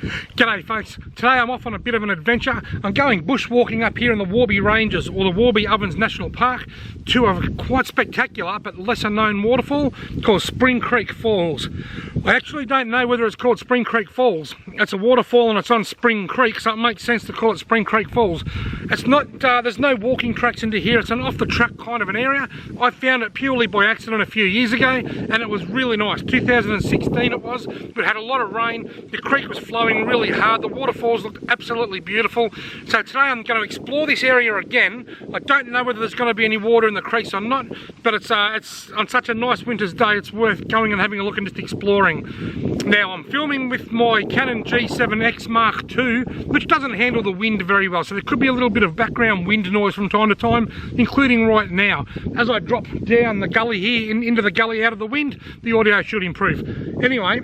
G'day folks, today I'm off on a bit of an adventure. I'm going bushwalking up here in the Warby Ranges, or the Warby Ovens National Park, to a quite spectacular but lesser known waterfall called Spring Creek Falls. I actually don't know whether it's called Spring Creek Falls. It's a waterfall and it's on Spring Creek, so it makes sense to call it Spring Creek Falls. It's not, there's no walking tracks into here, it's an off the track kind of an area. I found it purely by accident a few years ago and it was really nice. 2016 it was, but it had a lot of rain. The creek was flowing really hard. The waterfalls looked absolutely beautiful. So today I'm going to explore this area again. I don't know whether there's going to be any water in the creeks or not, but it's on such a nice winter's day, it's worth going and having a look and just exploring. Now I'm filming with my Canon G7X Mark II, which doesn't handle the wind very well, so there could be a little bit of background wind noise from time to time, including right now. As I drop down the gully here, into the gully out of the wind, the audio should improve. Anyway,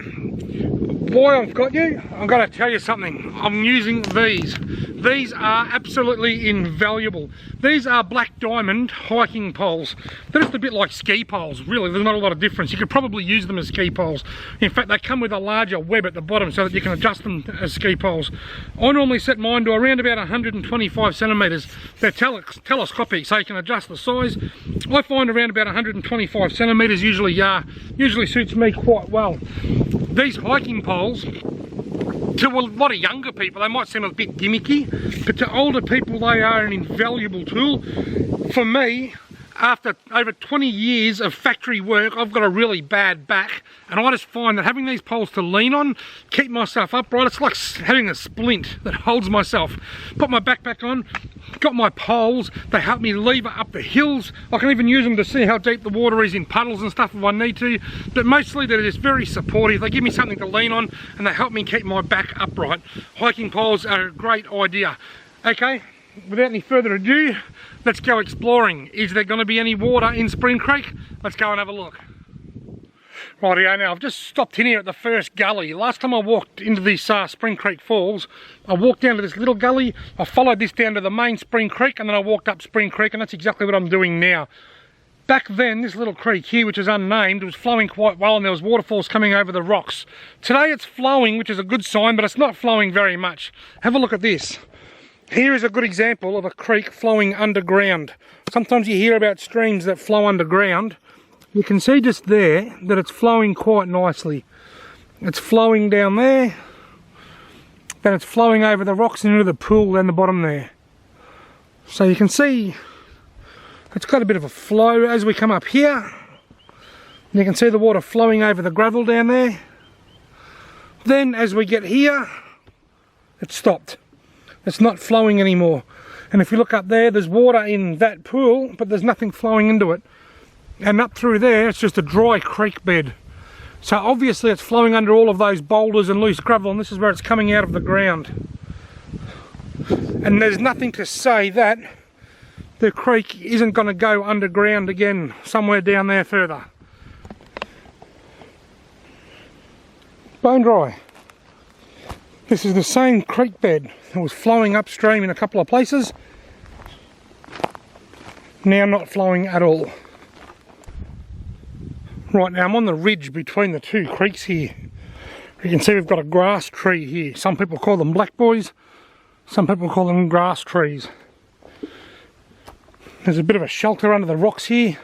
while I've got you, I'm going to tell you something. I'm using these. These are absolutely invaluable. These are black diamond hiking poles. They're just a bit like ski poles, really. There's not a lot of difference. You could probably use them as ski poles. In fact, they come with a larger web at the bottom so that you can adjust them as ski poles. I normally set mine to around about 125 centimetres. They're telescopic, so you can adjust the size. I find around about 125 centimetres usually suits me quite well. These hiking poles, to a lot of younger people, they might seem a bit gimmicky, but to older people, they are an invaluable tool. For me, after over 20 years of factory work, I've got a really bad back, and I just find that having these poles to lean on, keep myself upright, it's like having a splint that holds myself. Put my backpack on, got my poles, they help me lever up the hills. I can even use them to see how deep the water is in puddles and stuff if I need to, but mostly they're just very supportive. They give me something to lean on and they help me keep my back upright. Hiking poles are a great idea. Okay, without any further ado, let's go exploring. Is there going to be any water in Spring Creek? Let's go and have a look. Rightio, now I've just stopped in here at the first gully. Last time I walked into these Spring Creek Falls, I walked down to this little gully, I followed this down to the main Spring Creek, and then I walked up Spring Creek, and that's exactly what I'm doing now. Back then, this little creek here, which is unnamed, was flowing quite well and there was waterfalls coming over the rocks. Today it's flowing, which is a good sign, but it's not flowing very much. Have a look at this. Here is a good example of a creek flowing underground. Sometimes you hear about streams that flow underground. You can see just there that it's flowing quite nicely. It's flowing down there, then it's flowing over the rocks and into the pool down the bottom there. So you can see it's got a bit of a flow as we come up here. You can see the water flowing over the gravel down there. Then as we get here, it stopped. It's not flowing anymore. And if you look up there, there's water in that pool, but there's nothing flowing into it. And up through there, it's just a dry creek bed. So obviously it's flowing under all of those boulders and loose gravel, and this is where it's coming out of the ground. And there's nothing to say that the creek isn't going to go underground again, somewhere down there further. Bone dry. This is the same creek bed that was flowing upstream in a couple of places. Now not flowing at all. Right, now I'm on the ridge between the two creeks here. You can see we've got a grass tree here. Some people call them black boys, some people call them grass trees. There's a bit of a shelter under the rocks here.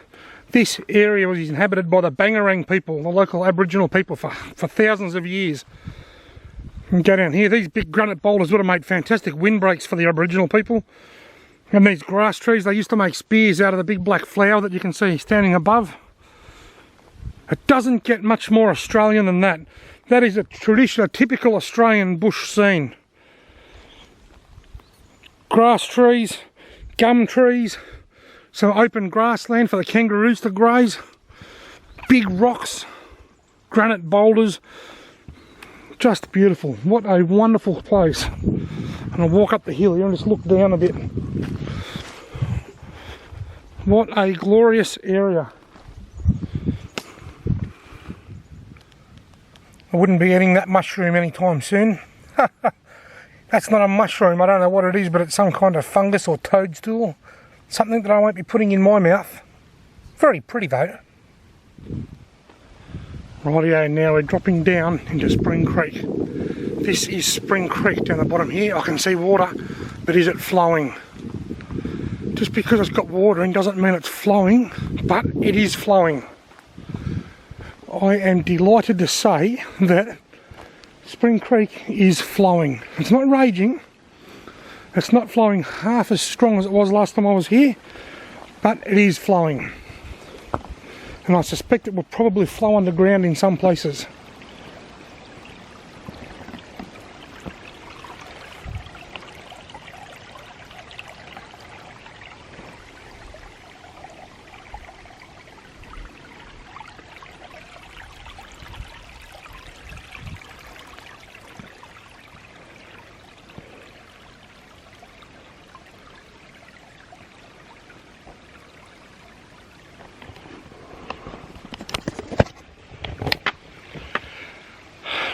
This area was inhabited by the Wangaratta people, the local Aboriginal people, for thousands of years. And go down here, these big granite boulders would have made fantastic windbreaks for the Aboriginal people. And these grass trees, they used to make spears out of the big black flower that you can see standing above. It doesn't get much more Australian than that. That is a typical Australian bush scene. Grass trees, gum trees, some open grassland for the kangaroos to graze, big rocks, granite boulders, just beautiful. What a wonderful place. And I'll walk up the hill here and just look down a bit. What a glorious area. I wouldn't be eating that mushroom anytime soon. That's not a mushroom, I don't know what it is, but it's some kind of fungus or toadstool. Something that I won't be putting in my mouth. Very pretty though. Rightio, now we're dropping down into Spring Creek. This is Spring Creek down the bottom here. I can see water, but is it flowing? Just because it's got water in doesn't mean it's flowing, but it is flowing. I am delighted to say that Spring Creek is flowing. It's not raging. It's not flowing half as strong as it was last time I was here, but it is flowing. And I suspect it will probably flow underground in some places.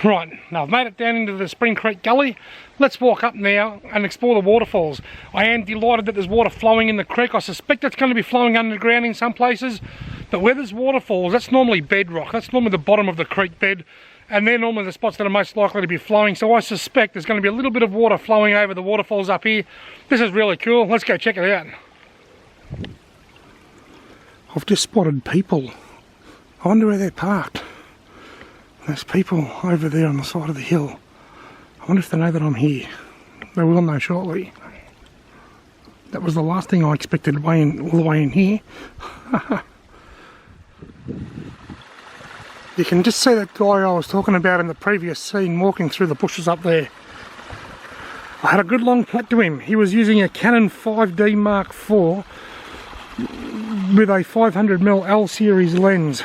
Right, now I've made it down into the Spring Creek Gully. Let's walk up now and explore the waterfalls. I am delighted that there's water flowing in the creek. I suspect it's going to be flowing underground in some places, but where there's waterfalls, that's normally bedrock. That's normally the bottom of the creek bed, and they're normally the spots that are most likely to be flowing. So I suspect there's going to be a little bit of water flowing over the waterfalls up here. This is really cool. Let's go check it out. I've just spotted people. I wonder where they're parked. There's people over there on the side of the hill. I wonder if they know that I'm here. They will know shortly. That was the last thing I expected all the way in here. You can just see that guy I was talking about in the previous scene walking through the bushes up there. I had a good long chat to him. He was using a Canon 5D Mark IV with a 500mm L series lens.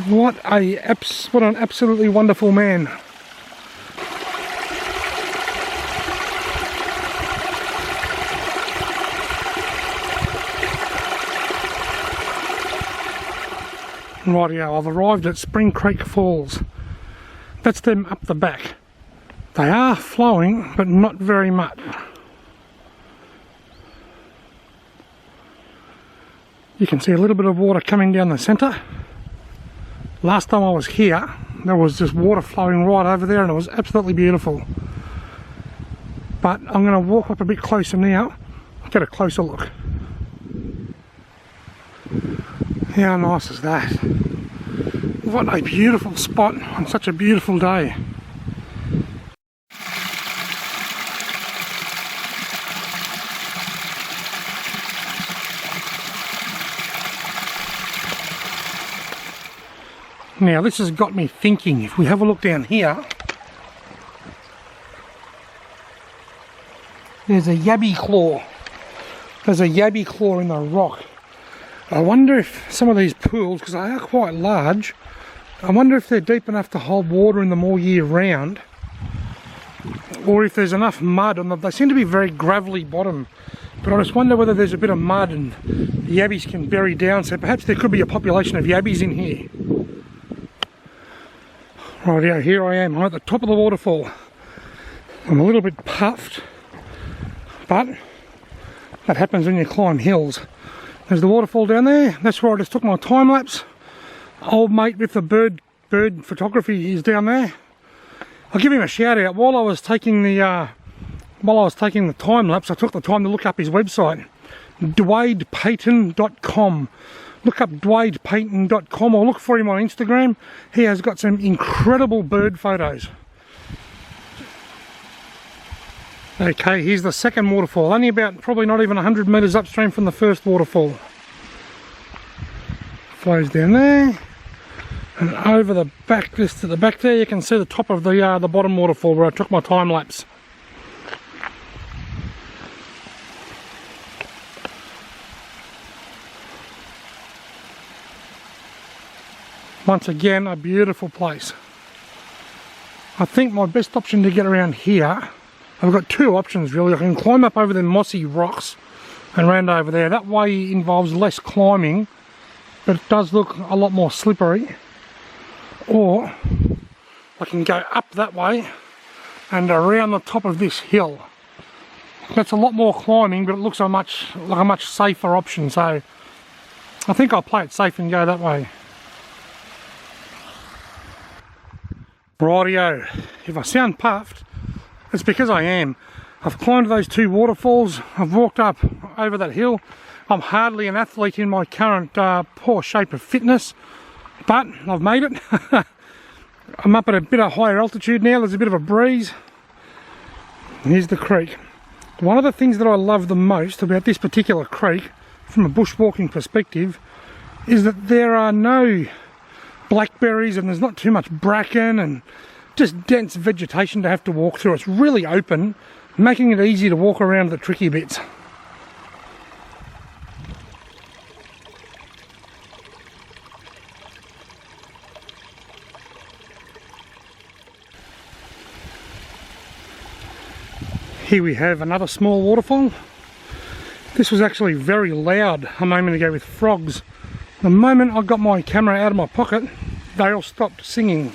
What an absolutely wonderful man. Rightio, I've arrived at Spring Creek Falls. That's them up the back. They are flowing, but not very much. You can see a little bit of water coming down the centre. Last time I was here, there was just water flowing right over there and it was absolutely beautiful. But I'm going to walk up a bit closer now, get a closer look. How nice is that? What a beautiful spot on such a beautiful day. Now this has got me thinking, if we have a look down here, there's a yabby claw. There's a yabby claw in the rock. I wonder if some of these pools, because they are quite large, I wonder if they're deep enough to hold water in them all year round, or if there's enough mud on them. They seem to be very gravelly bottom, but I just wonder whether there's a bit of mud and the yabbies can bury down, so perhaps there could be a population of yabbies in here. Rightio, here I am. I'm at the top of the waterfall. I'm a little bit puffed, but that happens when you climb hills. There's the waterfall down there. That's where I just took my time lapse. Old mate with the bird photography is down there. I'll give him a shout out. While I was taking the time lapse, I took the time to look up his website, duadepayton.com. Look up duadepayton.com or look for him on Instagram. He has got some incredible bird photos. Okay, here's the second waterfall. Only about probably not even 100 metres upstream from the first waterfall. Flows down there. And over the back, just to the back there, you can see the top of the bottom waterfall where I took my time lapse. Once again, a beautiful place. I think my best option to get around here, I've got two options really. I can climb up over the mossy rocks and round over there. That way involves less climbing, but it does look a lot more slippery. Or I can go up that way and around the top of this hill. That's a lot more climbing, but it looks like a much safer option. So I think I'll play it safe and go that way. Rightio, if I sound puffed, it's because I am. I've climbed those 2 waterfalls, I've walked up over that hill. I'm hardly an athlete in my current poor shape of fitness, but I've made it. I'm up at a bit of higher altitude now, there's a bit of a breeze. Here's the creek. One of the things that I love the most about this particular creek, from a bushwalking perspective, is that there are no blackberries and there's not too much bracken and just dense vegetation to have to walk through. It's really open, making it easy to walk around the tricky bits. Here we have another small waterfall. This was actually very loud a moment ago with frogs. The moment I got my camera out of my pocket, they all stopped singing,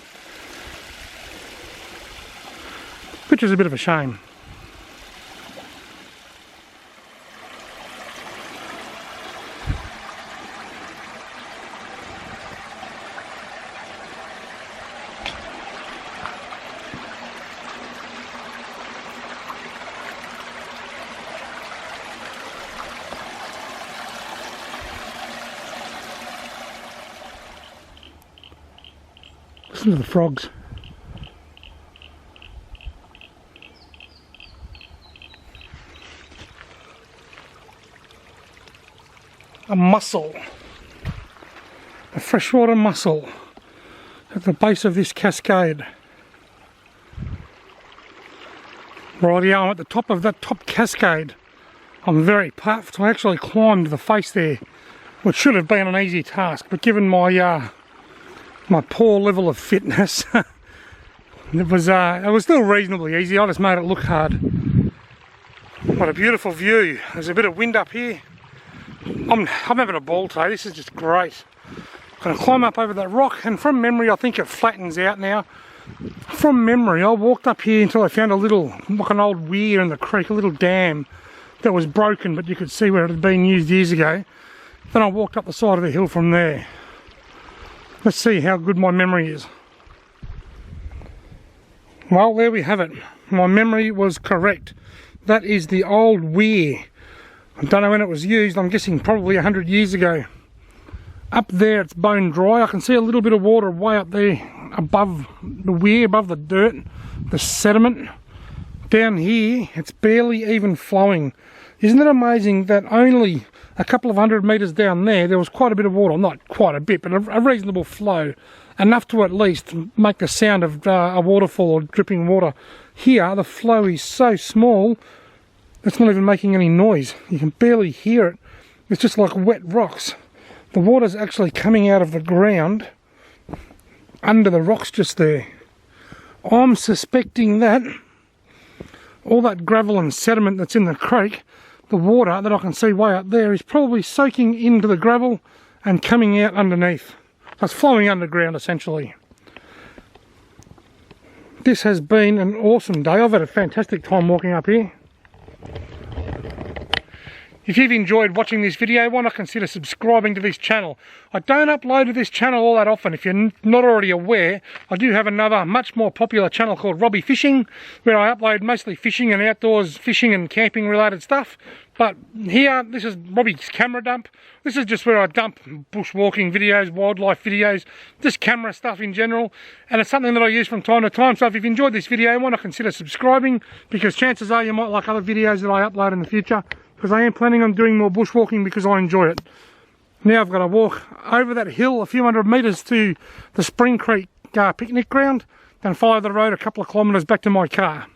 which is a bit of a shame. Listen to the frogs. A mussel, a freshwater mussel at the base of this cascade. Rightio, I'm at the top of that top cascade. I'm very puffed. I actually climbed the face there, which should have been an easy task, but given my my poor level of fitness, it was still reasonably easy. I just made it look hard. What a beautiful view. There's a bit of wind up here. I'm having a ball today. This is just great. I'm going to climb up over that rock, and from memory I think it flattens out now. From memory I walked up here until I found a little, like an old weir in the creek, a little dam that was broken, but you could see where it had been used years ago. Then I walked up the side of the hill from there. Let's see how good my memory is. Well, there we have it. My memory was correct. That is the old weir. I don't know when it was used. I'm guessing probably 100 years ago. Up there it's bone dry. I can see a little bit of water way up there above the weir, above the dirt, the sediment. Down here it's barely even flowing. Isn't it amazing that only a couple of 100 metres down there was quite a bit of water, not quite a bit, but a reasonable flow, enough to at least make the sound of a waterfall or dripping water. Here the flow is so small it's not even making any noise. You can barely hear it. It's just like wet rocks. The water's actually coming out of the ground under the rocks just there. I'm suspecting that all that gravel and sediment that's in the creek, the water that I can see way up there, is probably soaking into the gravel and coming out underneath. It's flowing underground essentially. This has been an awesome day. I've had a fantastic time walking up here. If you've enjoyed watching this video, why not consider subscribing to this channel? I don't upload to this channel all that often. If you're not already aware, I do have another much more popular channel called Warby Fishing, where I upload mostly fishing and outdoors fishing and camping related stuff. But here, this is Robbie's camera dump. This is just where I dump bushwalking videos, wildlife videos, just camera stuff in general. And it's something that I use from time to time. So if you've enjoyed this video, why not consider subscribing? Because chances are you might like other videos that I upload in the future. Because I am planning on doing more bushwalking because I enjoy it. Now I've got to walk over that hill a few hundred metres to the Spring Creek picnic ground, then follow the road a couple of kilometres back to my car.